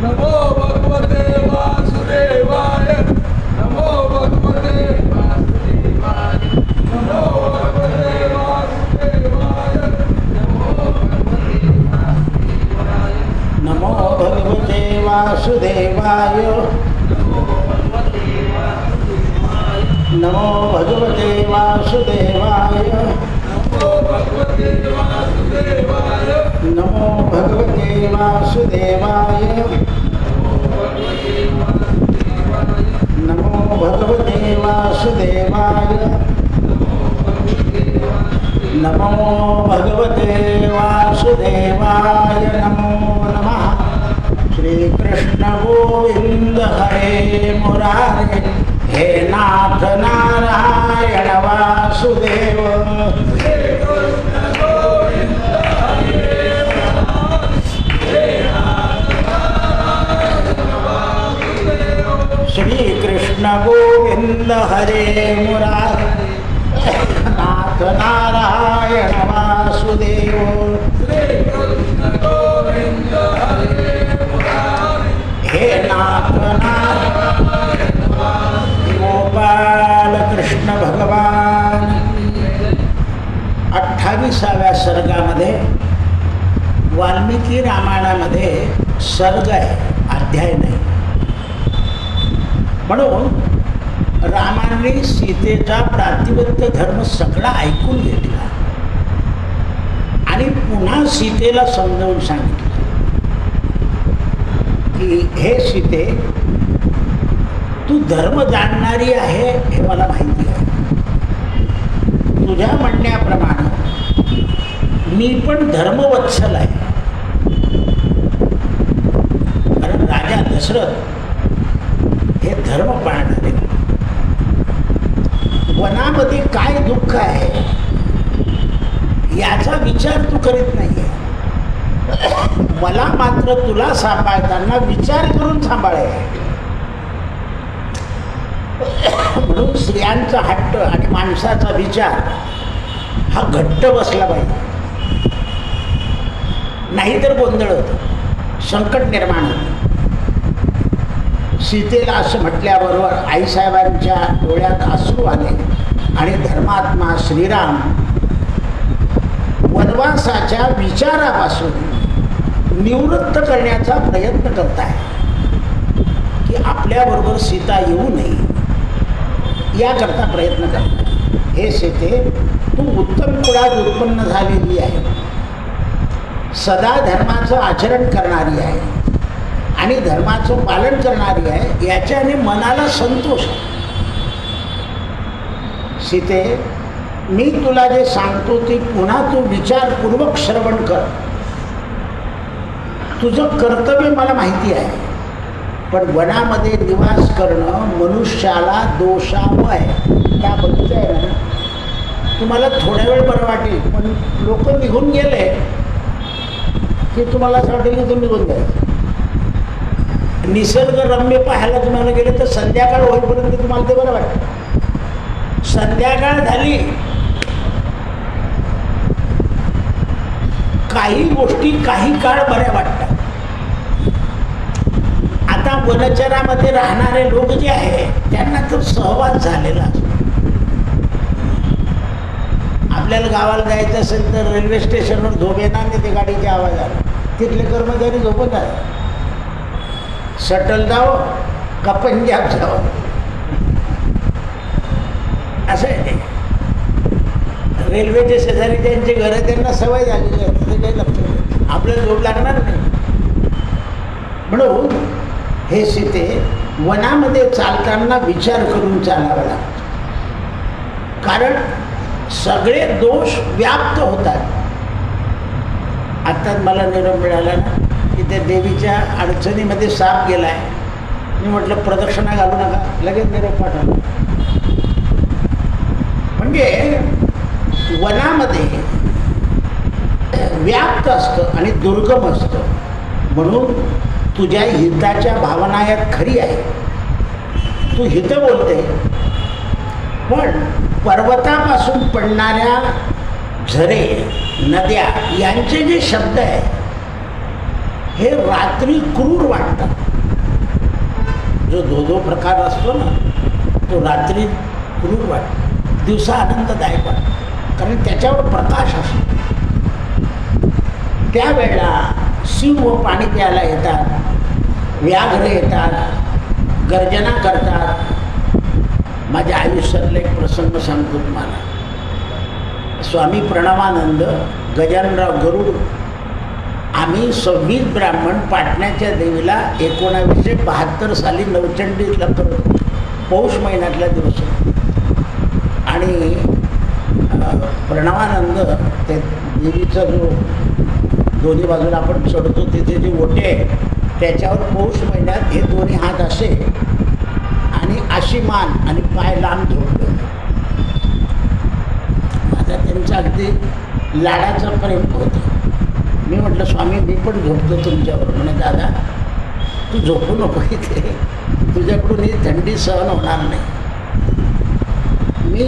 नमो भगवते वासुदेवाय नमो भगवते वासुदेवाय नमो भगवते वासुदेवाय नमो भगवते वासुदेवाय नमो भगवते वासुदेवाय नमो भगवते वासुदेवाय नमो भगवते वासुदेवाय नमो भगवते वासुदेवाय नमो नमः। श्री कृष्ण गोविंद हरे मुरारे हे नाथ नारायण वासुदेव। श्री कृष्ण गोविंद हरे मुरारे नाथ नारायण वासुदेव। हे नाथ नारायण गोपाल कृष्ण भगवान। 28व्या सर्गामध्ये वाल्मिकी रामायणामध्ये सर्ग आहे, अध्याय नाही. म्हणून रामाने सीतेचा प्रातिपत्य धर्म सगळा ऐकून घेतला आणि पुन्हा सीतेला समजावून सांगितलं की हे सीते, तू धर्म जाणणारी आहे हे मला माहिती आहे. तुझ्या म्हणण्याप्रमाणे मी पण धर्मवत्सल आहे. कारण राजा दशरथ हे धर्म पाळणारे. वनामध्ये काय दुःख आहे याचा विचार तू करीत नाहीये. मला मात्र तुला सांभाळताना विचार करून सांभाळे. म्हणून स्त्रियांचा हट्ट आणि माणसाचा विचार हा घट्ट बसला पाहिजे, नाहीतर गोंधळ होतं, संकट निर्माण होतं. सीतेला असं म्हटल्याबरोबर आईसाहेबांच्या डोळ्यात अश्रू आले आणि धर्मात्मा श्रीराम वनवासाच्या विचारापासून निवृत्त करण्याचा प्रयत्न करत आहे की आपल्याबरोबर सीता येऊ नये, याकरता प्रयत्न करतात. हे सीते, तू उत्तम कुळात उत्पन्न झालेली आहे, सदा धर्माचं आचरण करणारी आहे आणि धर्माचं पालन करणारी आहे, याच्याने मनाला संतोष आहे. सीते, मी तुला जे सांगतो ते पुन्हा तू विचारपूर्वक श्रवण कर. तुझं कर्तव्य मला माहिती आहे, पण वनामध्ये निवास करणं मनुष्याला दोषावह आहे. त्या बघताय ना, तुम्हाला थोड्या वेळ बरं वाटेल, पण लोक निघून गेले की तुम्हाला असं वाटेल की तुम्ही निघून जायचं. निसर्गरम्य पाहायला तुम्हाला गेले तर संध्याकाळ होईपर्यंत तुम्हाला ते बरं वाटतं. संध्याकाळ झाली, काही गोष्टी काही काळ बऱ्या वाटतात. आता वनचरामध्ये राहणारे लोक जे आहे त्यांना तर सहवास झालेला असतो. आपल्याला गावाला जायचं असेल तर रेल्वे स्टेशनवर झोपेना ते गाडीचे आवाज आला, तिथले कर्मचारी झोपत आहे. शटल जावं का पंजाब जावं असं आहे. रेल्वेचे शेजारी त्यांचे घरं त्यांना सवय झालेली आहे, ते काही लक्ष नाही, आपल्याला झोप लागणार नाही. म्हणून हे सीते, वनामध्ये चालताना विचार करून चालावा लागतो, कारण सगळे दोष व्याप्त होतात. आत्ताच मला निरोप मिळाला ना की त्या देवीच्या अडचणीमध्ये साप गेला आहे. मी म्हटलं प्रदक्षिणा घालू नका, लगेच निरोप पाठवला. म्हणजे वनामध्ये व्याप्त असतं आणि दुर्गम असतं. म्हणून तुझ्या हिताच्या भावना यात खरी आहे, तू हित बोलते, पण पर्वतापासून पडणाऱ्या झरे, नद्या यांचे जे शब्द आहे हे रात्री क्रूर वाटतात. जो धोधो प्रकार असतो ना तो रात्री क्रूर वाटतो, दिवसा आनंददायक वाटतो, कारण त्याच्यावर प्रकाश असतो. त्यावेळेला सिंह पाणी प्यायला येतात, व्याघ्र येतात, गर्जना करतात. माझ्या आयुष्यातला एक प्रसंग सांगतो तुम्हाला. स्वामी प्रणवानंद, गजाननराव गरुड, आम्ही 26 ब्राह्मण पाटण्याच्या देवीला 1972 साली नवचंडीला करतो, पौष महिन्यातल्या दिवस. आणि प्रणवानंद ते देवीचा जो दोन्ही बाजूला आपण चढतो तिथे जे ओटे आहे त्याच्यावर पौष महिन्यात हे दोन्ही हात असे आणि अशी मान आणि पाय लांब झोपले. आता त्यांचं अगदी लाडाचं प्रेम होतं. मी म्हटलं स्वामी मी पण झोपतो तुमच्यावर. म्हणे दादा तू झोपू नको इथे, तुझ्याकडून ही थंडी सहन होणार नाही. मी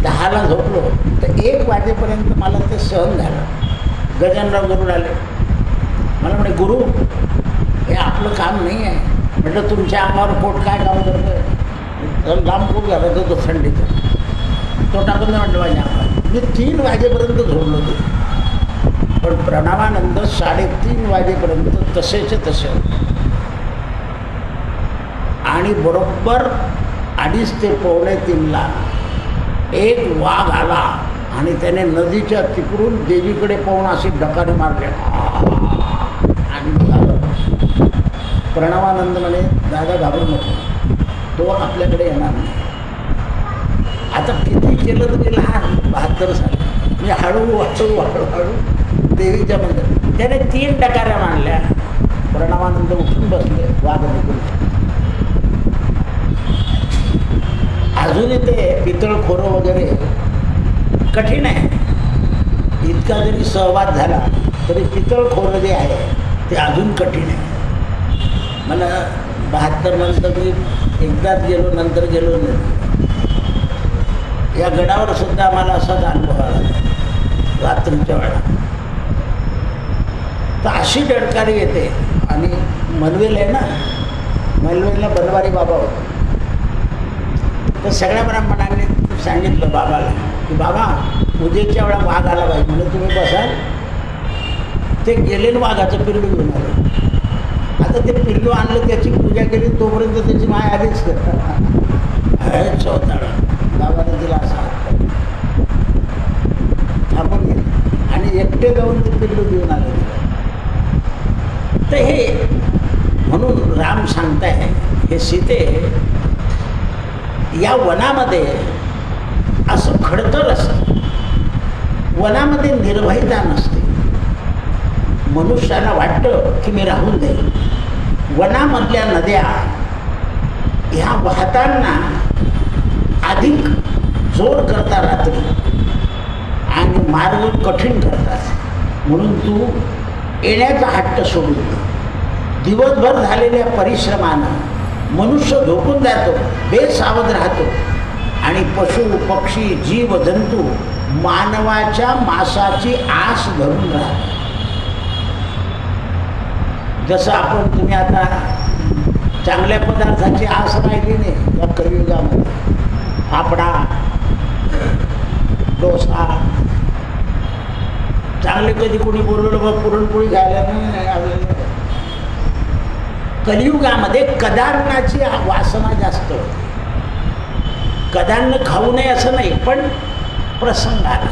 10ला झोपलो तर 1 वाजेपर्यंत मला ते सहन झालं. गजाननराव गरुड आले, मला म्हणे गुरु हे आपलं काम नाही आहे. म्हटलं तुमच्या अंगावर पोट काय काम करतं, तर लांब पोट घालत होतो थंडीचं, तो टाकून नाही म्हटलं माझ्या अंगावर. मी 3 वाजेपर्यंत झोपलो होतो, पण प्रणवानंद 3:30 वाजेपर्यंत तसेच तसे. आणि बरोबर 2:30 ते 2:45ला एक वाघ आला आणि त्याने नदीच्या तिकडून देवीकडे पाहून अशी डकारे मारले आणि प्रणवानंद म्हणे दादा घाबरू नको, तो आपल्याकडे येणार नाही. आता किती केलं तरी लहान 72 साल. मी हळूहळू देवीच्या मंदिर त्याने 3 डकाऱ्या मारल्या. प्रणवानंद उठून बसले, वाघ निघून. अजूनही ते पितळ खोरं वगैरे कठीण आहे. इतका जरी सहवास झाला तरी पितळ खोरं जे आहे ते अजून कठीण आहे. मला 72 नंतर मी एकदाच गेलो, नंतर गेलो नाही. या गडावर सुद्धा मला असाच अनुभव आला रात्रीच्या वेळा. तर अशी डडकारी येते. आणि मनवेल आहे ना, मनवेलला बनवारी बाबा होता. तर सगळ्या ब्राह्मणांनी सांगितलं बाबाला की बाबा उद्याच्या वेळा वाघ आला पाहिजे, म्हणजे तुम्ही बसाल. ते गेलेलं वाघाचं पिल्लू घेऊन आलं. आता ते पिल्लू आणलं, त्याची पूजा केली, तोपर्यंत त्याची माय आलीच चौथाळा बाबाने तिला असा थांबून गेले आणि एकटे जाऊन ते पिल्लू घेऊन आले. तर हे म्हणून राम सांगताय हे सीते या वनामध्ये असं खडतर असतं. वनामध्ये निर्भयता नसते. मनुष्याला वाटतं की मी राहून जाईल. वनामधल्या नद्या ह्या वाहताना अधिक जोर करतात रात्री आणि मार्ग कठीण करतात. म्हणून तू येण्याचा हट्ट सोडून दे. दिवसभर झालेल्या परिश्रमानं मनुष्य झोपून जातो, बेसावध राहतो आणि पशु पक्षी जीव जंतू मानवाच्या मांसाची आस धरून राहतो. जसं आपण तुम्ही आता चांगल्या पदार्थाची आस राहिली नाही या कलियुगामध्ये. फाफडा, डोसा, चांगले कधी कोणी बोलवलं बघ पुरणपोळी खायला नाही आवडलं. कलियुगामध्ये कदान्नाची वासना जास्त होती. कदान्न खाऊ नये असं नाही, पण प्रसंग आला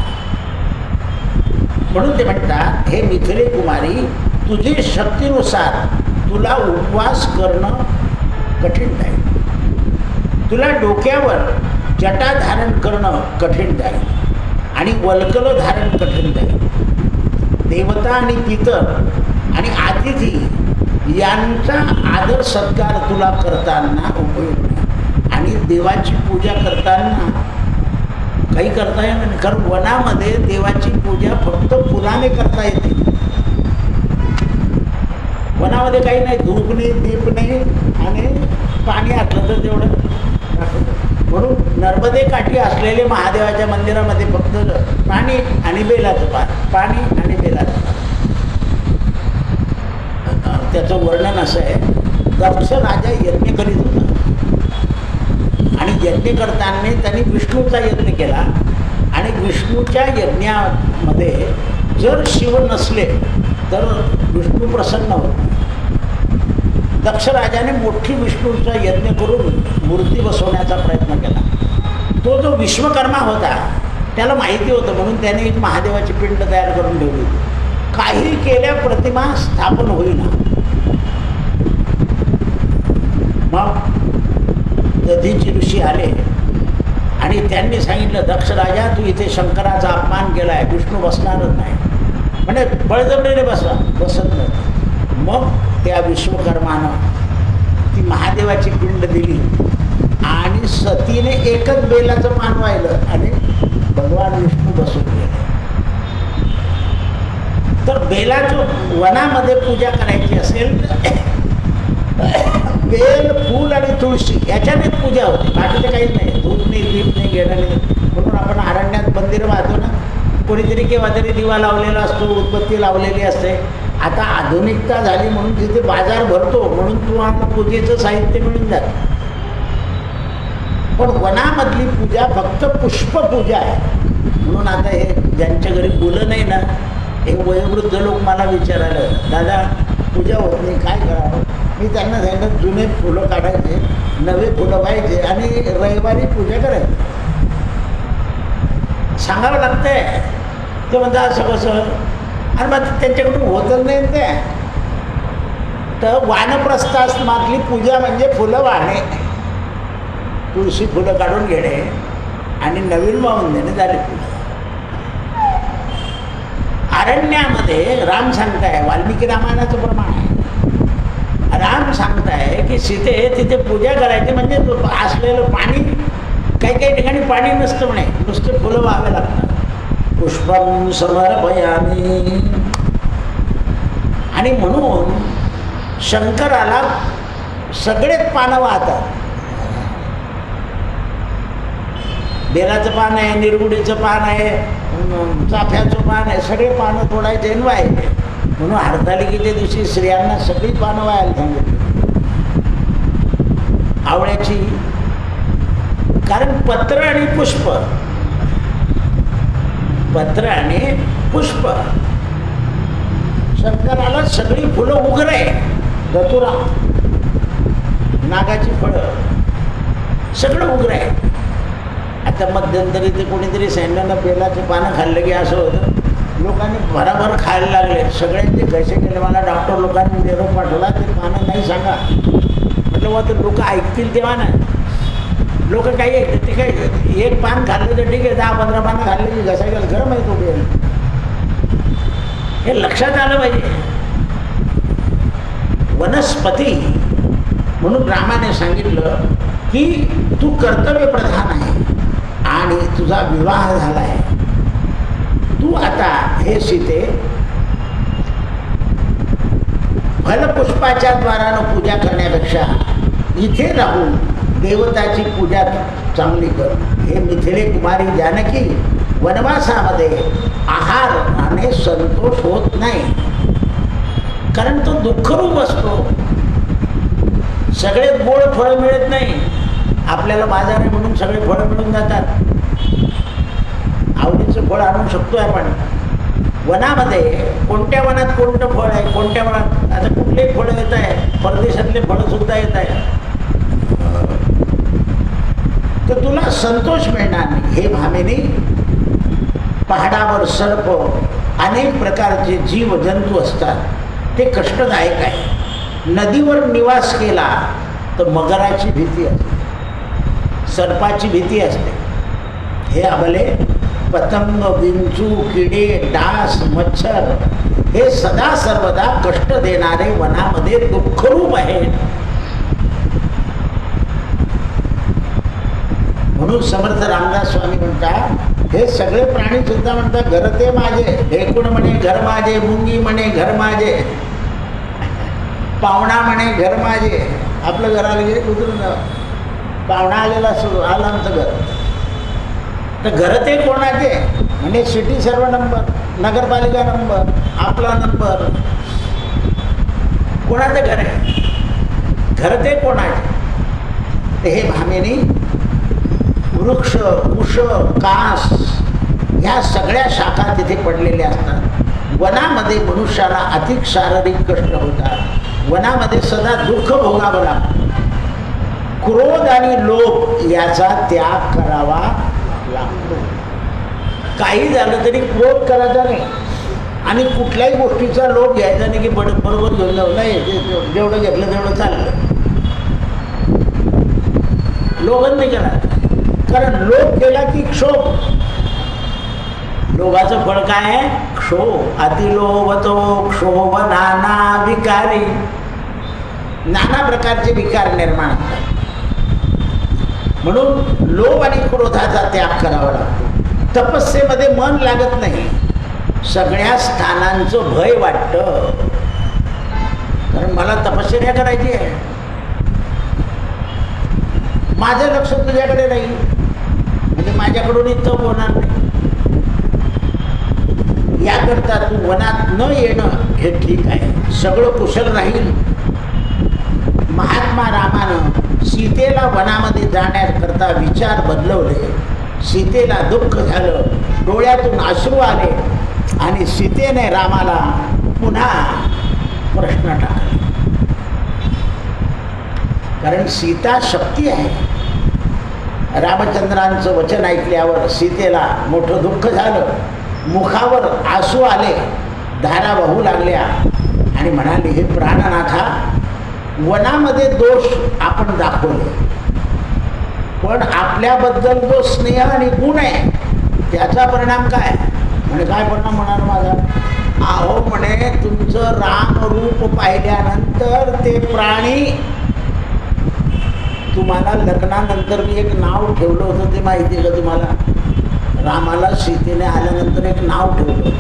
म्हणून ते म्हणतात हे मिथिले कुमारी तुझे शक्तीनुसार तुला उपवास करणं कठीण जाईल. तुला डोक्यावर जटा धारण करणं कठीण जाईल आणि वल्कल धारण कठीण जाईल. देवता आणि पितर आणि अतिथी यांचा आदर सत्कार तुला करताना उपयोग नाही. आणि देवाची पूजा करताना काही करता येत नाही, कारण वनामध्ये देवाची पूजा फक्त फुलाने करता येते. वनामध्ये काही नाही, धूप नाही, दीप नाही आणि पाणी असलं तर तेवढं. म्हणून नर्मदे काठी असलेले महादेवाच्या मंदिरामध्ये फक्त पाणी आणि बेलाचं पान, पाणी आणि बेलाचं पान. त्याचं वर्णन असं आहे, दक्ष राजा यज्ञ करीत होता आणि यज्ञ करताना त्यांनी विष्णूचा यज्ञ केला आणि विष्णूच्या यज्ञामध्ये जर शिव नसले तर विष्णू प्रसन्न होत. दक्ष राजाने मोठी विष्णूचा यज्ञ करून मूर्ती बसवण्याचा प्रयत्न केला. तो जो विश्वकर्मा होता त्याला माहिती होतं, म्हणून त्याने एक महादेवाची पिंड तयार करून ठेवली होती. काही केल्या प्रतिमा स्थापन होईना. मग दधीची ऋषी आले आणि त्यांनी सांगितलं, दक्ष राजा तू इथे शंकराचा अपमान केला आहे, विष्णू बसणारच नाही. म्हणजे बळजबरीने बसत नाही. मग त्या विश्वकर्मानं ती महादेवाची पिंड दिली आणि सतीने एकच बेलाचं पान वाहिलं आणि भगवान विष्णू बसून गेले. तर बेलाचं वनामध्ये पूजा करायची असेल बेल, फूल आणि तुळशी याच्यानेच पूजा होते, बाकीचं काहीच नाही. धूप नाही, दीप नाही, घेणं नाही. म्हणून आपण अरण्यात मंदिरं पाहतो ना, कोणीतरी केव्हा तरी दिवा लावलेला असतो, उदबत्ती लावलेली असते. आता आधुनिकता झाली म्हणून तिथे बाजार भरतो, म्हणून तुम्हाला पूजेचं साहित्य मिळून जातं. पण वनामधली पूजा फक्त पुष्पपूजा आहे. म्हणून आता हे ज्यांच्या घरी फुलं नाही ना, हे वयोवृद्ध लोक मला विचारायला, दादा पूजा होत नाही, काय करावं? मी त्यांना सांगितलं, जुने फुलं काढायचे, नवे फुलं व्हायचे आणि रविवारी पूजा करायची. सांगावं लागतंय. ते म्हणतात असं कसं, आणि मग त्यांच्याकडून होतच नाही ते. तर वानप्रस्थाश्रमातली पूजा म्हणजे फुलं वाहणे, तुळशी फुलं काढून घेणे आणि नवीन वाहून देणे, झाले फुलं. अरण्यामध्ये राम सांगताय, वाल्मिकी रामायणाचं प्रमाण आहे. राम सांगताय की सीते तिथे पूजा करायची म्हणजे असलेलं पाणी, काही काही ठिकाणी पाणी नसतं म्हणे, नुसते फुलं व्हावे लागतात. पुष्पम समर्पयामी. आणि म्हणून शंकराला सगळेच पानं वाहतात. बेलाचं पान आहे, निरगुडीचं पान आहे, चाफ्याचं पान आहे, सगळे पानं तोडायचे आणि व्हायचे. म्हणून हरतालिकेच्या दिवशी स्त्रियांना सगळी पानं व्हायला सांगितली. आवळ्याची, कारण पत्र आणि पुष्प, पत्र आणि पुष्प, शंकराला सगळी फुलं उघडे, धतुरा, नागाची फळं, सगळं उघडे. आता मध्यंतरी ते कोणीतरी सैन्यानं बेलाचे पानं खाल्लं की असं होतं, लोकांनी भराभर खायला लागले. सगळ्यांचे कसे केले, मला डॉक्टर लोकांनी निरोप पाठवला, ते पानं नाही सांगा म्हटलं. मग ते लोक ऐकतील तेव्हा ना. लोक काही ऐकतात ते काय, एक पान खाल्लं तर ठीक आहे, 10-15 पानं खाल्ले की घसायला गरम आहे तो बेल. हे लक्षात आलं पाहिजे. वनस्पती म्हणून रामाने सांगितलं की तू कर्तव्य प्रधान आहे आणि तुझा विवाह झाला आहे. तू आता हे सीते फलपुष्पाच्या द्वारानं पूजा करण्यापेक्षा इथे राहून देवताची पूजा चांगली कर. हे मिथिले कुमारी जानकी, वनवासामध्ये आहाराने संतोष होत नाही, कारण तो दुःखरूप असतो. सगळे गोड फळं मिळत नाही. आपल्याला बाजार आहे म्हणून सगळे फळं मिळून जातात. आवडीचं फळ आणू शकतो आपण. वनामध्ये कोणत्या वनात कोणतं फळ आहे, कोणत्या वनात आता कुठलेही फळं येत आहे, परदेशातले फळं सुद्धा येत आहे, तर तुला संतोष मिळणार नाही. हे भामिनी, पहाडावर सर्प, अनेक प्रकारचे जीव जंतू असतात, ते कष्टदायक आहे. नदीवर निवास केला तर मगराची भीती असते, सर्पाची भीती असते. हे अबले पतंग, विंचू, किडे, डास, मच्छर हे सदा सर्वदा कष्ट देणारे वनामध्ये दुःखरूप आहेत. म्हणून समर्थ रामदास स्वामी म्हणतात, हे सगळे प्राणी सुद्धा म्हणतात घरते माझे. ढेकूण म्हणे घर माझे, मुंगी म्हणे घर माझे, पाहुणा म्हणे घर माझे. आपलं घर आलं की उतरून जावं, पाहुणा आलेला असतो, आलं आमचं घर. तर घरते कोणाचे म्हणजे सिटी सर्व नंबर, नगरपालिका नंबर, आपला नंबर. कोणाचं घर आहे? घर ते कोणाचे? ते हे भामिनी वृक्ष, कुश, कास ह्या सगळ्या शाखा तिथे पडलेल्या असतात. वनामध्ये मनुष्याला अधिक शारीरिक कष्ट होतात. वनामध्ये सदा दुःख भोगावं लागतं. क्रोध आणि लोभ याचा त्याग करावा लागतो. काही झालं तरी क्रोध करायचा नाही आणि कुठल्याही गोष्टीचा लोभ घ्यायचा नाही की बरोबर घेऊन जाऊ नाही, जेवढं घेतलं तेवढं चाललं. लोभच नाही करणार, कारण लोभ केला की क्षोभ. लोभाचं फळ काय आहे? क्षोभ. अतिलोभ तो क्षोभ नाना विकारी. नाना प्रकारचे विकार निर्माण होतात. म्हणून लोभ आणि क्रोधाचा त्याग करावा लागतो. तपस्येमध्ये मन लागत नाही. सगळ्या स्थानांचं भय वाटतं, कारण मला तपश्चर्या करायची आहे. माझं लक्ष तुझ्याकडे नाही म्हणजे माझ्याकडून तप होणार नाही. याकरता तू वनात न येणं हे ठीक आहे. सगळं कुशल राहील. महात्मा रामानं सीतेला वनामध्ये जाण्याकरता विचार बदलवले. सीतेला दुःख झालं, डोळ्यातून अश्रू आले आणि सीतेने रामाला पुन्हा प्रश्न टाकले. कारण सीता शक्ती आहे. रामचंद्रांचं वचन ऐकल्यावर सीतेला मोठं दुःख झालं. मुखावर आसू आले, धारा वाहू लागल्या आणि म्हणाले, हे प्राणनाथा, वनामध्ये दोष आपण दाखवले, पण आपल्याबद्दल जो स्नेह आणि गुण आहे त्याचा परिणाम काय? म्हणे काय परिणाम होणार माझा? अहो म्हणे, तुमचं रामरूप पाहिल्यानंतर ते प्राणी, तुम्हाला लग्नानंतर मी एक नाव ठेवलं होतं ते माहिती आहे का तुम्हाला? रामाला सीतेने आल्यानंतर एक नाव ठेवलं.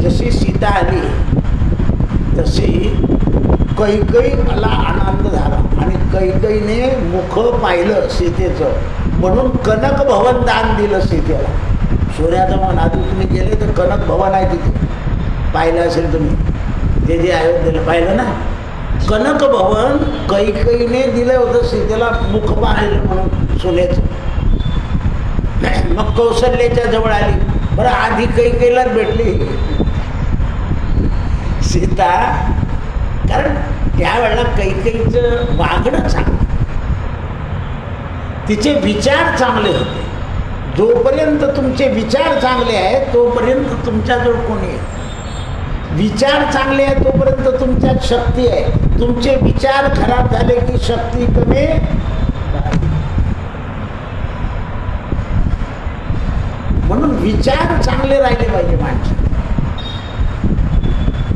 जशी सीता आली तशी कैकेयीला आनंद झाला आणि कैकेयीने मुख पाहिलं सीतेचं, म्हणून कनक भवन दान दिलं सीतेला. सोन्याचं मन आधी तुम्ही गेले तर कनक भवन आहे तिथे, पाहिलं असेल तुम्ही. ते जे अयोध्येला पाहिलं ना, कनक भवन कैकेयीने दिलं होतं सीतेला, मुख पाहिलं म्हणून सोन्याचं. मग कौशल्याच्या जवळ आली. बरं, आधी कैकेयीलाच भेटली सीता, कारण त्यावेळेला कैकेयीचं वागणं चांगलं, तिचे विचार चांगले होते. जोपर्यंत तुमचे विचार चांगले आहेत तोपर्यंत तुमच्याजवळ कोणी आहे. विचार चांगले आहेत तोपर्यंत तुमच्यात शक्ती आहे. तुमचे विचार खराब झाले की शक्ती कमी. म्हणून विचार चांगले राहिले पाहिजे माणसं.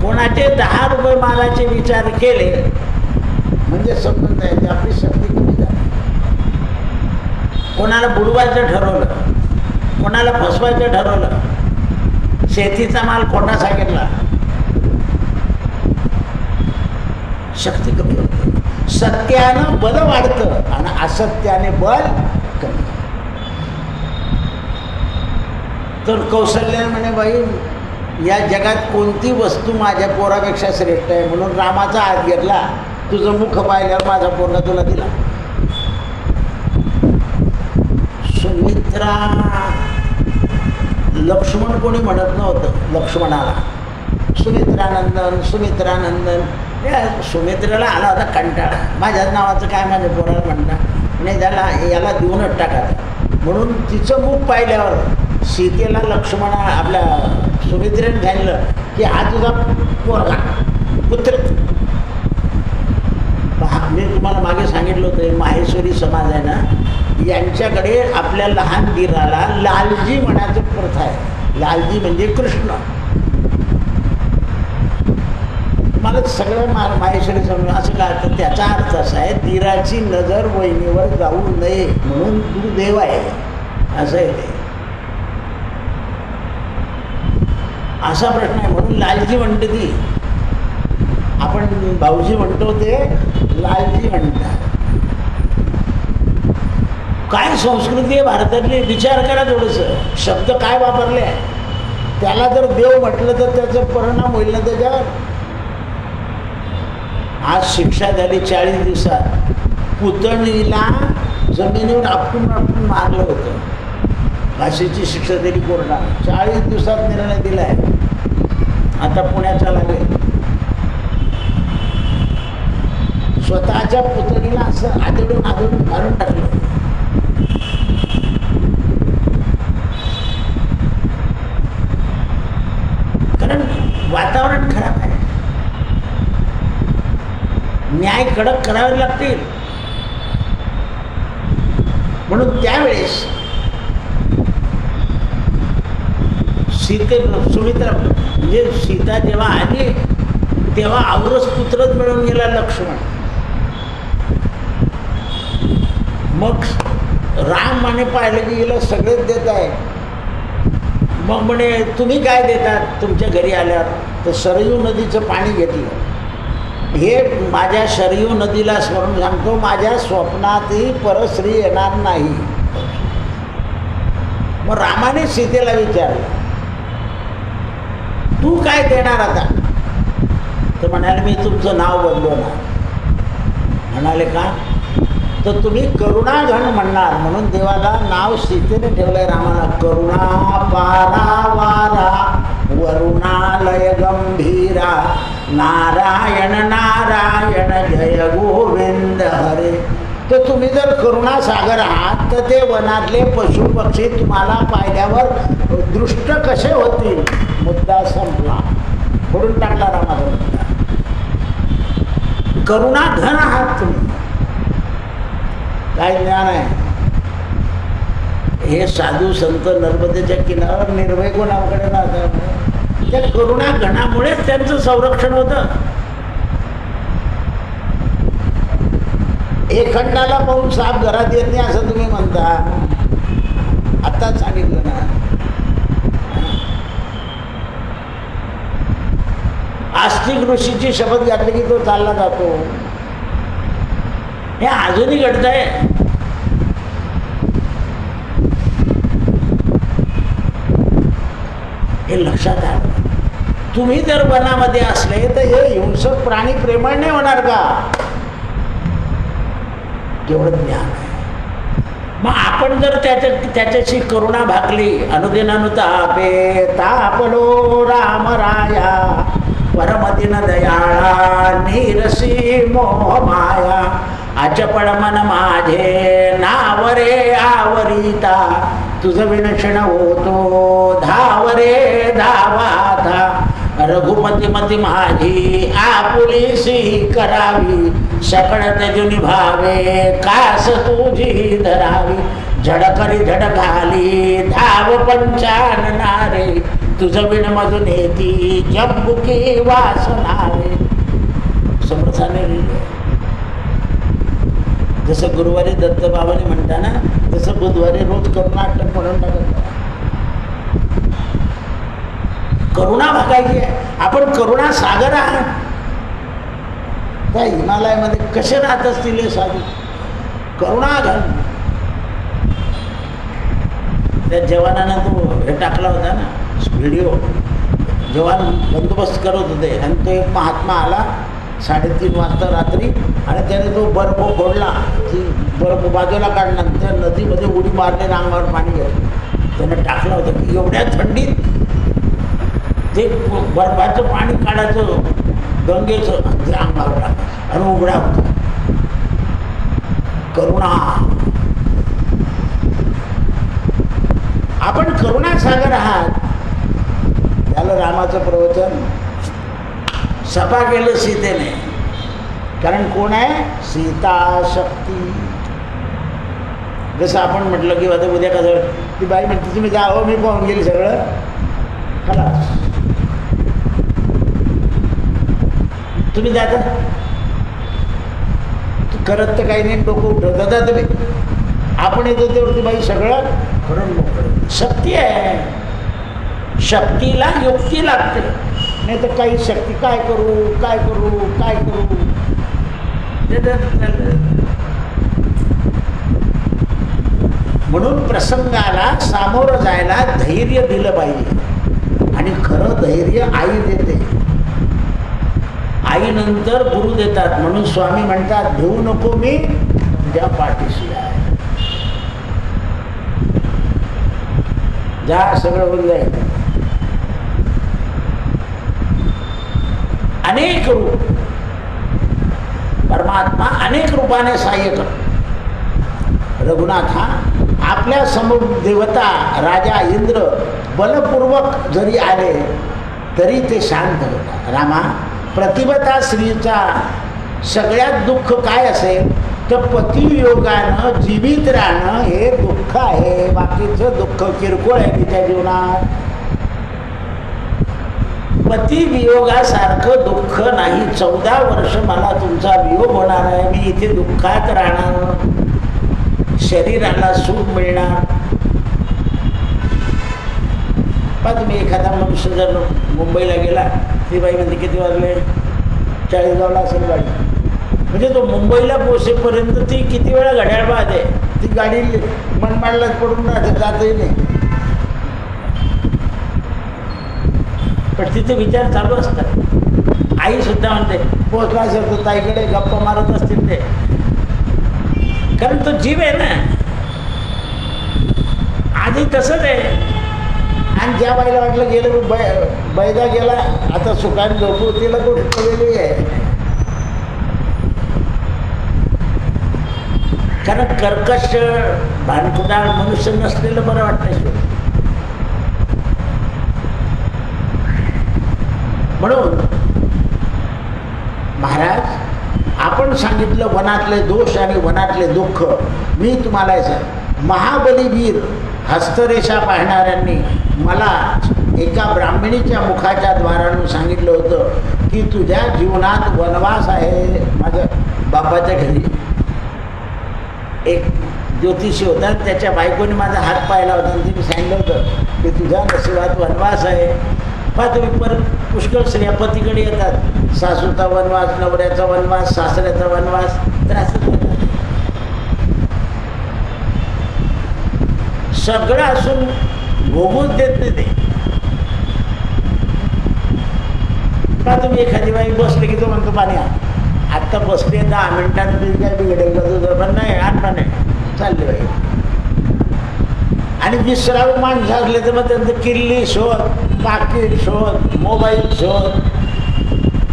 कोणाचे 10 रुपये माराचे विचार केले म्हणजे समजून जायचे आपली शक्ती कमी झाली. कोणाला बुडवायचं ठरवलं, कोणाला फसवायचं ठरवलं, शेतीचा माल खोटा सांगितला, शक्ती कमी होते. सत्यानं बल वाढतं आणि असत्याने बल कमी. तर कौशल्याने म्हणे, बाई या जगात कोणती वस्तू माझ्या पोरापेक्षा श्रेष्ठ आहे, म्हणून रामाचा हात घेतला, तुझं मुख पाहिल्यावर माझा पोरगा तुला दिला. सुमित्रा, लक्ष्मण कोणी म्हणत नव्हतं लक्ष्मणाला, सुमित्रानंदन सुमित्रानंदन. या सुमित्रेला आला होता कंटाळा, माझ्याच नावाचं काय माझ्या पोराला म्हणता नाही, त्याला याला देऊनच टाकायचं. म्हणून तिचं मुख पाहिल्यावर सीतेला लक्ष्मणा आपल्या सुमित्रेने सांगितलं की हा तुझा पोरगा पुत्र. मी तुम्हाला मागे सांगितलं होतं, माहेश्वरी समाज आहे ना, यांच्याकडे आपल्या लहान दिराला लालजी म्हणायचं प्रथा आहे. लालजी म्हणजे कृष्ण. मला सगळं माहेश्वरी समज असं काय, तर त्याचा अर्थ असा आहे, दिराची नजर वहिनीवर जाऊ नये म्हणून तू देव आहे, असं आहे ते. असा प्रश्न आहे. म्हणून लालजी म्हणते ती, आपण भाऊजी म्हणतो ते लालजी म्हणतात. काय संस्कृती आहे भारतातली, विचार करा थोडंसं. शब्द काय वापरले, त्याला जर देव म्हटलं तर त्याचा परिणाम होईल ना त्याच्यावर. आज शिक्षा झाली 40 दिवसात. पुतणीला जमिनीवर आपटून आपटून मारलं होतं. फाशीची शिक्षा दिली कोर्टाने. 40 दिवसात निर्णय दिलाय. आता पुण्याचा लागेल. स्वतःच्या पुतणीला असं आदळून आदळून मारून टाकलं. कारण वातावरण खराब आहे. न्याय कडक करावे लागतील. म्हणून त्यावेळेस सुमित्रा म्हणजे सीता जेव्हा आली तेव्हा औरस पुत्रच मिळून गेला लक्ष्मण. मग रामाने पाहिलं की गेलं सगळेच देत आहे. मग म्हणे तुम्ही काय देतात तुमच्या घरी आल्यावर? तर सरयू नदीचं पाणी घेतलं. हे माझ्या सरयू नदीला स्मरून सांगतो, माझ्या स्वप्नातही परस्त्री येणार नाही. मग रामाने सीतेला विचारलं तू काय देणार आता? तर म्हणाले मी तुमचं नाव बदलवणार. म्हणाले का? तर तुम्ही करुणाघन म्हणणार म्हणून देवाला नाव सीतेने ठेवलंय रामाला. करुणा पारावारा वरुणालय गंभीरा नारायण नारायण जय गोविंद हरे. तर तुम्ही जर करुणासागर आहात तर ते वनातले पशु पक्षी तुम्हाला पाहिल्यावर दृष्ट कसे होतील? मुद्दा संपला. फोडून टाकला रामाचा मुद्दा. करुणाघन आहात तुम्ही. काय ज्ञान आहे हे? साधू संत नर्मदेच्या किनाऱ्यावर निर्भय गुणाकडे राहतात. त्या करुणाघनामुळेच त्यांचं संरक्षण होतं. एखंडाला पाहून साप घरात येत नाही असं तुम्ही म्हणता. आताच सांगितलं ना. आस्तिक ऋषीची शपथ घातली की तो चालला जातो. हे अजूनही घडत आहे. हे लक्षात आलं. तुम्ही जर वनामध्ये असले तर हे हिंसक प्राणी प्रेमळ नाही होणार का? केवढं ज्ञान आहे. मग आपण जर त्याच्याशी करुणा भागली. अनुदिनानुतापे तापलो रामराया परमदिन दयाळा नीरसी मोह माया आचपळ मन माझे नावरे आवरिता तुझ विनक्षण होतो धावरे धावाथा रघुपती मती माझी आपुलीसी करावी सकळ तेजुनी भावे कास तुझी धरावी झडकरी झडकाली धाव पंचाननारे तुझ बिन मधून येती जम्बुकी वासनारे. समर्थाने लिहिलं. जसं गुरुवारी दत्तबाबाने म्हणताना तसं बुधवारी रोज करुणाटक म्हणून टाकत. करुणा भागायची आहे. आपण करुणा सागर आहात. त्या हिमालयामध्ये कसे राहत असतील हे साधू? करुणा घन. त्या जवानानं तो हे टाकला होता ना व्हिडिओ. जवान बंदोबस्त करत होते आणि तो एक महात्मा आला 3:30 वाजता रात्री आणि त्याने तो बर्फ फोडला. ती बर्फ बाजूला काढला. त्या नदीमध्ये उडी मारले. अंगावर पाणी घेतलं. त्यानं टाकलं होतं की एवढ्या थंडीत ते बर्फाचं पाणी काढायचं गंगेचं ते अंगावर टाकायचं आणि उघड्या होतं. करुणा. आपण करुणासागर आहात. त्याला रामाचं प्रवचन सभा केलं सीतेने. कारण कोण आहे? सीता शक्ती. जसं आपण म्हटलं की आता उद्या कसं ती बाई म्हणते तुम्ही जा हो मी पाहून गेली सगळं खलास. तुम्ही जाता करत तर काही नाही. डोकं उठवत जाता तुम्ही. आपण येतो तेवढं ती बाई सगळं करून मोकळं. शक्ती आहे. शक्तीला युक्ती लागते. नाही तर काही शक्ती काय करू काय करू काय करू. म्हणून प्रसंगाला सामोरं जायला धैर्य दिलं पाहिजे. आणि खरं धैर्य आई देते. आईनंतर गुरु देतात. म्हणून स्वामी म्हणतात भिवू नको मी तुझ्या पाठीशी आहे. जा सगळं होऊन जाईल. अनेक रूप परमात्मा अनेक रूपाने सहाय्य करतो. रघुनाथा आपल्या समोर देवता राजा इंद्र बलपूर्वक जरी आले तरी ते शांत होतात. रामा प्रतिभता स्त्रीचा सगळ्यात दुःख काय असेल तर पतिवियोगानं जीवित राहणं हे दुःख आहे. बाकीचं दुःख किरकोळ आहे तिच्या जीवनात. पतिवियोगासारखं दुःख नाही. 14 वर्ष मला तुमचा वियोग होणार आहे. मी इथे दुःखात राहणार. शरीराला सुख मिळणार. पण तुम्ही एखादा मनुष्य जर मुंबईला गेला ती बाई म्हणजे किती वाजले 40गावला असेल गाडी. म्हणजे तो मुंबईला पोहोचेपर्यंत ती किती वेळा घड्याळ पाहते. ती गाडी मनमाडलाच पडून राहते, जातही नाही. पण तिथे विचार चालू असतात. आई सुद्धा म्हणते पोहोचला असेल तर ताईकडे गप्पा मारत असतील ते. कारण तो जीव आहे ना. आधी तसंच आहे. आणि ज्या बाईला वाटलं गेलं बैदा गेला आता सुखाने झोपू, तिला गोष्ट वेगळी आहे. कारण कर्कश भानकुडाळ मनुष्य नसलेलं बरं वाटतं. म्हणून महाराज आपण सांगितलं वनातले दोष आणि वनातले दुःख. मी तुम्हाला महाबलीवीर हस्तरेषा पाहणाऱ्यांनी मला एका ब्राह्मणीच्या मुखाच्या द्वारानं सांगितलं होतं की तुझ्या जीवनात वनवास आहे. माझ्या बापाच्या घरी एक ज्योतिषी होता, त्याच्या बायकोने माझा हात पाहिला होता आणि तिने सांगितलं होतं की तुझ्या नशिबात वनवास आहे. पहा तुम्ही परत पुष्कळ स्त्रिया पतीकडे येतात. सासूचा वनवास, नवऱ्याचा वनवास, सासऱ्याचा वनवास. तर असं सगळं असून भोगूच देत नाही ते. का तुम्ही एखादी बाई बसले की तो म्हणतो पाणी आण. आत्ता बसले 10 मिनिटात तरी काय बिघडेल का तुझं? पण नाही आणणं नाही चालले बाई. आणि विसराव माणसं असले तर मग त्यांचं किल्ली शोध, पाकिट शोध, मोबाईल शोध.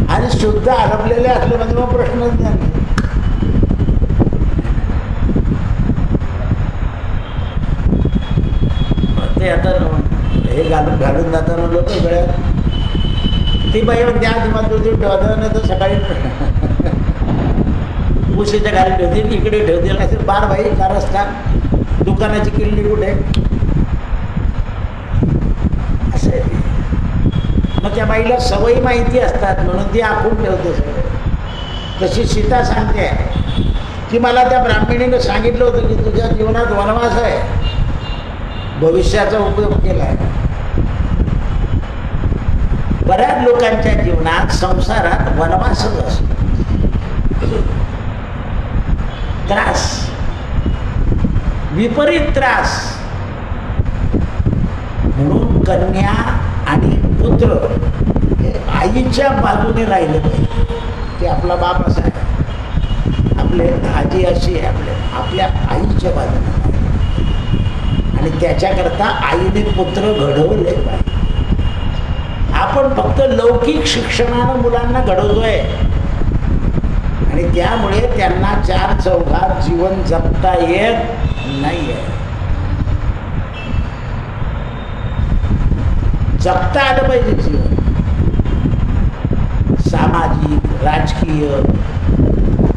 आणि शुद्ध हरपलेले असले म्हणजे मग प्रश्नच नाही. ते आता हे घालून जाताना लोक गळ्यात ती बाई म्हणते आधी मात्र ते ठेवता नाही तर सकाळी उशीच्या घाली ठेवतील, इकडे ठेवतील. असे 12 बाई कारस्थान. दुकानाची किल्ली कुठे असं आहे. मग त्या बाईला सवयी माहिती असतात म्हणून ती आखून ठेवते सगळं. तशी सीता सांगते की मला त्या ब्राह्मणीने सांगितलं होतं की तुझ्या जीवनात वनवास आहे. भविष्याचा उपयोग केला आहे. बऱ्याच लोकांच्या जीवनात संसारात वनवासच असतो. त्रास, विपरीत त्रास. म्हणून कन्या आणि पुत्र हे आईच्या बाजूने राहिले पाहिजे. की आपला बाप असा आहे, आपले आजी अशी आहे, आपल्या आईच्या बाजूने. आणि त्याच्याकरता आईने पुत्र घडवले पाहिजे. आपण फक्त लौकिक शिक्षणानं मुलांना घडवतोय आणि त्यामुळे त्यांना 4 चौघात जीवन जगता येत नाही आहे. जगता आलं पाहिजे जीवन. सामाजिक, राजकीय,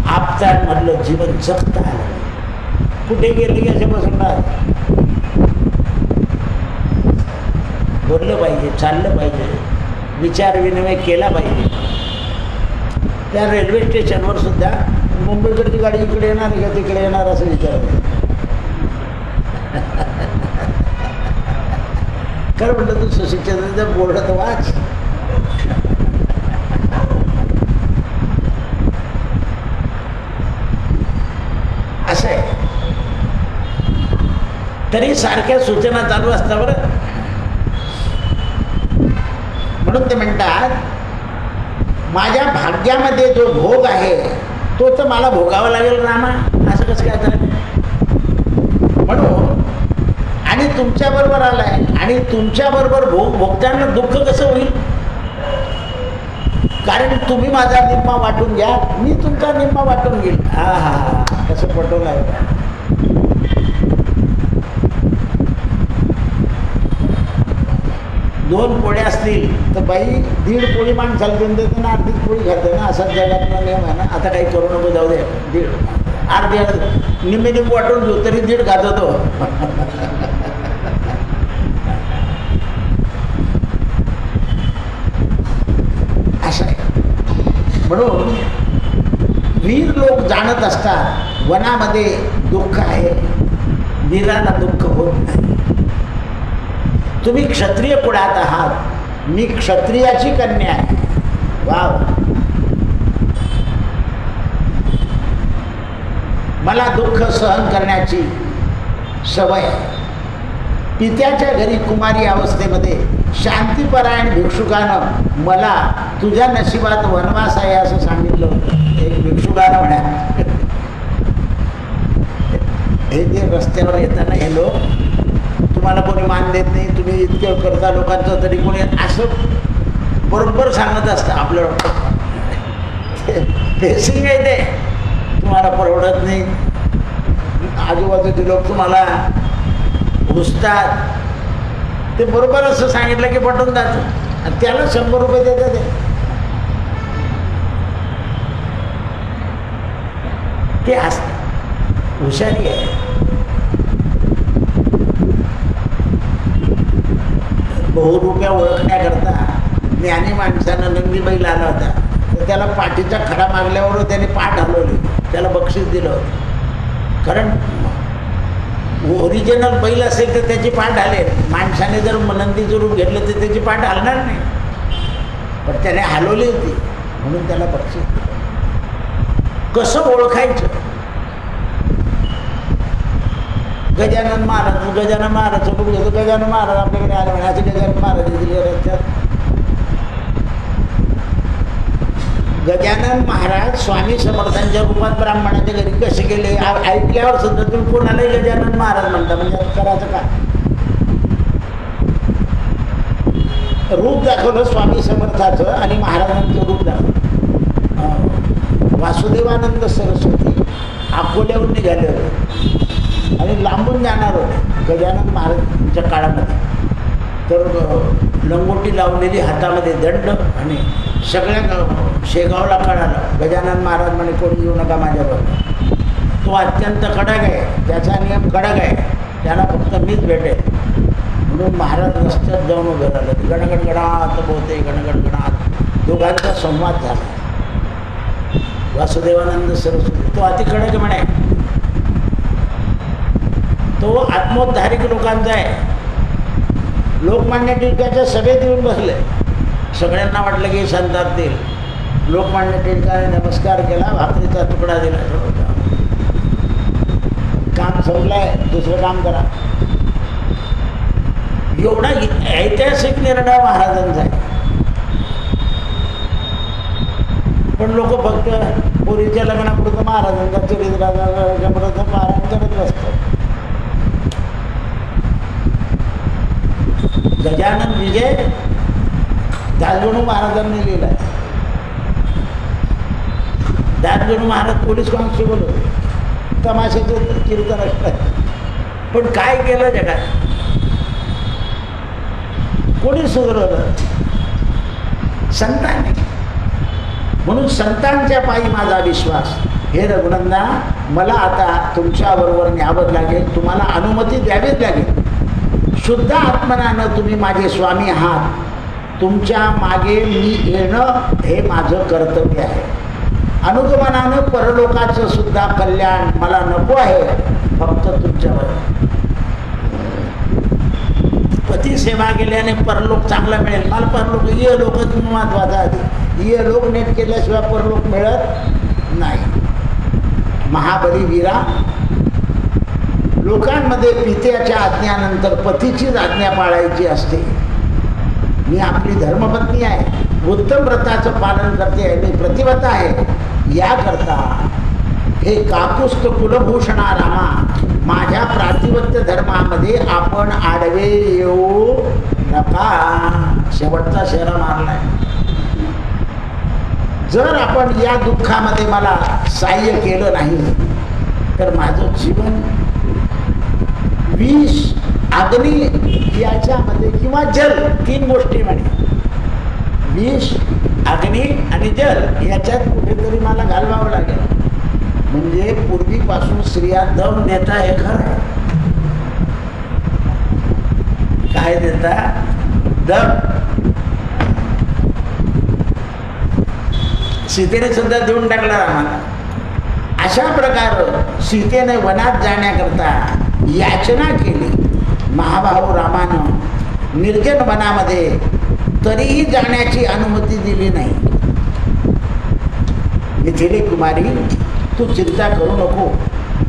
आपत्यांमधलं जीवन जगता आलं पाहिजे. कुठे गेले की असे बसून बोललं पाहिजे, चाललं पाहिजे, विचार विनिमय केला पाहिजे. त्या रेल्वे स्टेशनवर सुद्धा मुंबईकडची गाडी इकडे येणार का तिकडे येणार असं विचारलं. खरं म्हटलं तू सुशिक्षित बोर्ड तर वाच. असं आहे. तरी सारख्या सूचना चालू असतात बरं. म्हणून ते म्हणतात माझ्या भाग्यामध्ये जो भोग आहे तो तर मला भोगावा लागेल रामा, असं कसं काय झालं. म्हणून आणि तुमच्याबरोबर आलाय आणि तुमच्याबरोबर भोगताना दुःख कसं होईल. कारण तुम्ही माझा निम्मा वाटून घ्या, मी तुमचा निम्मा वाटून घेईल. हा हा, कसं पटवलं आहे. दोन पोळ्या असतील तर बाई 1.5 पोळी माणसाला देऊन देते ना, 1.5 पोळी खाते ना, असाच जगातला नियम आहे ना. आता काही करू नको, जाऊ दे, 1.5 निम्मे वाटून घेऊ तरी 1.5 खात होतो. असं आहे. म्हणून वीर लोक जाणत असतात वनामध्ये दुःख आहे, वीराला दुःख होत नाही. तुम्ही क्षत्रिय कुळात आहात, मी क्षत्रियाची कन्या आहे. वाव, मला दुःख सहन करण्याची सवय आहे. पित्याच्या घरी कुमारी अवस्थेमध्ये शांतीपरायण भिक्षुकानं मला तुझ्या नशिबात वनवास आहे असं सांगितलं होतं. एक भिक्षुकानं म्हणा, हे जे रस्त्यावर येताना हे लोक, तुम्हाला कोणी मान देत नाही, तुम्ही इतकं करता लोकांचं, तरी कोणी असं बरोबर सांगत असतं आपलं फेसिंग आहे ते, तुम्हाला परवडत नाही, आजूबाजूचे लोक तुम्हाला घुसतात. ते बरोबर असं सांगितलं की पटून जातं आणि त्याला 100 रुपये देतात. ते असतं, हुशारी आहे. बहुरूप्या ओळखण्याकरता ज्ञानी माणसानं नंदी बैल आला होता, तर त्याला पाठीचा खडा मागल्यावर त्याने पाठ हलवली, त्याला बक्षीस दिलं होतं. कारण ओरिजिनल बैल असेल तर त्याची पाठ हलेल, माणसाने जर नंदीचं रूप घेतलं तर त्याची पाठ हलणार नाही, पण त्याने हलवली होती म्हणून त्याला बक्षीस दिलं. कसं ओळखायचं. गजानन महाराज रूप घेतो. गजानन महाराज आपल्याकडे आले म्हणायचे, गजानन महाराज दिले रस्त्यात. गजानन महाराज स्वामी समर्थांच्या रूपात ब्राह्मणाच्या घरी कसे गेले ऐकल्यावर सुद्धा तुम्ही कोणालाही गजानन महाराज म्हणता, म्हणजे करायचं का. रूप दाखवलं स्वामी समर्थाचं आणि महाराजांचं रूप दाखवलं. वासुदेवानंद सरस्वती अकोल्याहून निघाले होते आणि लांबून जाणार होते गजानन महाराजांच्या काळामध्ये. तर लंगोटी लावलेली, हातामध्ये दंड, आणि सगळ्या शेगावला कळालं गजानन महाराज म्हणे कोणी येऊ नका माझ्याबरोबर. तो अत्यंत कडक आहे, त्याचा नियम कडक आहे, त्याला फक्त मीच भेटेल. म्हणून महाराज रस्त्यात जाऊन उभे राहिले. गणगणगणात बोलते, गणगणगणात. दोघांचा संवाद झाला. वासुदेवानंद सरस्वती तो अति कडक म्हणे, तो आत्मोद्धारिक लोकांचा आहे. लोकमान्य टिळकाच्या सभेत येऊन बसले. सगळ्यांना वाटलं की संतापतील. लोकमान्य टिळकाने नमस्कार केला, भाकरीचा तुकडा दिला, काम संपलंय, दुसरं काम करा. एवढा ऐतिहासिक निर्णय महाराजांचा आहे. पण लोक फक्त पोरीच्या लग्नापुरतं महाराजांचा चरित्राचा पारायण करत असतात. गजानन विजय दासगणू महाराजांनी लिहिला आहे. दासगणू महाराज पोलीस कॉन्स्टेबल होते, तमाशाचं कीर्तन असतं. पण काय केलं जगात, कोणी सुधारवलं? संतांनी. म्हणून संतांच्या पायी माझा विश्वास. हे रघुनंदा, मला आता तुमच्याबरोबर न्यावं लागेल, तुम्हाला अनुमती द्यावीच लागेल. शुद्ध आत्मनानं तुम्ही माझे स्वामी आहात, तुमच्या मागे मी येणं हे माझं कर्तव्य आहे. अनुगमनानं परलोकाचं सुद्धा कल्याण मला नको आहे, फक्त तुमच्यावर. पती सेवा केल्याने परलोक चांगला मिळेल, मला परलोक, ये लोकच महत्वाचा आहे. ये लोक नेट केल्याशिवाय परलोक मिळत नाही. महाबली वीरा, लोकांमध्ये पित्याच्या आज्ञानंतर पतीचीच आज्ञा पाळायची असते. मी आपली धर्मपत्नी आहे, उत्तम व्रताचं पालन करते आहे, मी प्रतिव्रता आहे, याकरता हे काकुस्थ कुलभूषणा रामा, माझ्या प्रातिपत्य धर्मामध्ये आपण आडवे येऊ नका. शेवटचा शेरा मारलाय. जर आपण या दुःखामध्ये मला सहाय्य केलं नाही तर माझं जीवन विष, अग्नी याच्यामध्ये किंवा जल, 3 गोष्टी म्हणे, विष, अग्नी आणि जल याच्यात कुठेतरी मला घालवावं लागेल. म्हणजे पूर्वीपासून स्त्रिया दम देता हे खरं. काय देता? दम. सीतेने सुद्धा देऊन टाकला आम्हाला. अशा प्रकारे सीतेने वनात जाण्याकरता याचना केली महाभाऊ रामानं निर्जन वनामध्ये, तरीही जाण्याची अनुमती दिली नाही. मिथिले कुमारी, तू चिंता करू नको,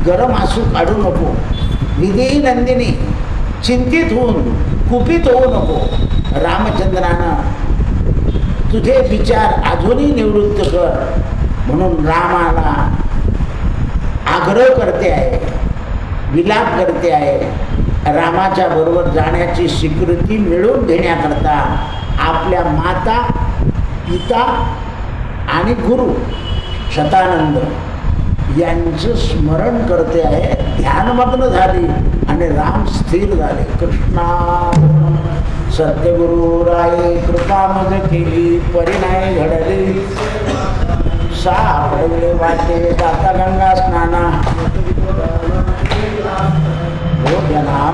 गरम आसू काढू नको, विदेही नंदिनी चिंतित होऊन कुपित होऊ नको. रामचंद्रानं तुझे विचार अजूनही निवृत्त कर म्हणून रामाला आग्रह करते आहे, विलाप करते आहे. रामाच्या बरोबर जाण्याची स्वीकृती मिळवून घेण्याकरता आपल्या माता, पिता आणि गुरु शतानंद यांचं स्मरण करते आहे. ध्यानमग्न झाली आणि राम स्थिर झाले. कृष्णा सत्यगुरु राय कृपा मज केली, परिणाय घडली सापडले वाटे, दाता गंगा स्नाना हो जना.